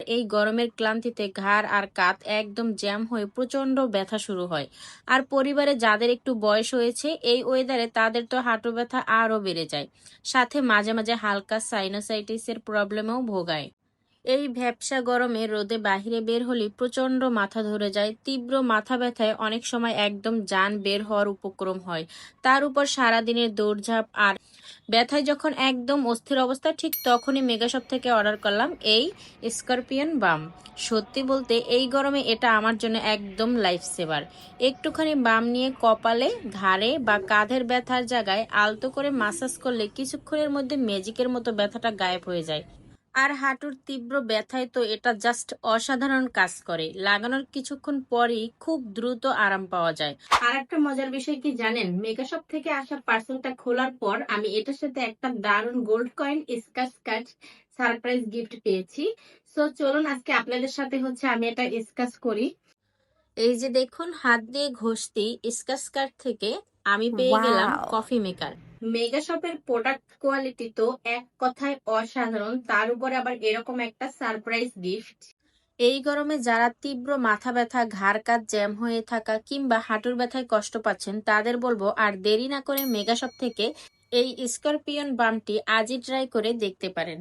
এই গরমের ক্লান্তিতে ঘাড় আর কাঁধ একদম জ্যাম হয়ে প্রচন্ড ব্যথা শুরু হয়। আর পরিবারে যাদের একটু বয়স হয়েছে এই ওয়েদারে তাদের তো হাঁটু ব্যথা আরো বেড়ে যায়। সাথে মাঝে মাঝে হালকা সাইনোসাইটিসের প্রবলেমেও ভোগায়। এই ভ্যাপসা গরমে রোদে বাহিরে বের হলে প্রচন্ড মাথা ধরে যায়, তীব্র মাথা ব্যথায় অনেক সময় একদম জান বের হওয়ার উপক্রম হয়। তার উপর সারাদিনের দৌড়ঝাঁপ আর ব্যথায় যখন একদম অস্থির অবস্থা, ঠিক তখনই মেগাশপ থেকে অর্ডার করলাম এই স্করপিয়ন বাম। সত্যি বলতে এই গরমে এটা আমার জন্য একদম লাইফ সেভার। একটুখানি বাম নিয়ে কপালে, ঘাড়ে বা কাঁধের ব্যথার জায়গায় আলতো করে মাসাজ করলে কিছুক্ষণের মধ্যে ম্যাজিকের মতো ব্যথাটা গায়েব হয়ে যায়। আর হাঁটুর তীব্র ব্যথায় তো এটা জাস্ট অসাধারণ কাজ করে। লাগানোর কিছুক্ষণ পরই খুব দ্রুত আরাম পাওয়া যায়। আর একটা মজার বিষয় কি জানেন, মেগাশপ থেকে আসা পার্সেলটা খোলার পর আমি এটার সাথে একটা দারুণ গোল্ড কয়েন স্কাচ কাট সারপ্রাইজ গিফট পেয়েছি। সো চলুন আজকে আপনাদের সাথে আমি এটা স্কাচ করি। এই যে দেখুন, হাত দিয়ে ঘষতি স্কাচ কাট থেকে আমি পেয়ে গেলাম ওয়াও! Coffee maker. মেগাশপের প্রোডাক্ট কোয়ালিটি তো এক কথায় অসাধারণ, তার উপরে আবার এরকম একটা সারপ্রাইজ গিফট। এই গরমে যারা তীব্র মাথা ব্যথা, ঘাড় কাঁধ জ্যাম হয়ে থাকা কিংবা হাঁটুর ব্যথায় কষ্ট পাচ্ছেন তাদের বলবো আর দেরি না করে মেগাশপ থেকে এই স্করপিয়ন বামটি আজই ট্রাই করে দেখতে পারেন।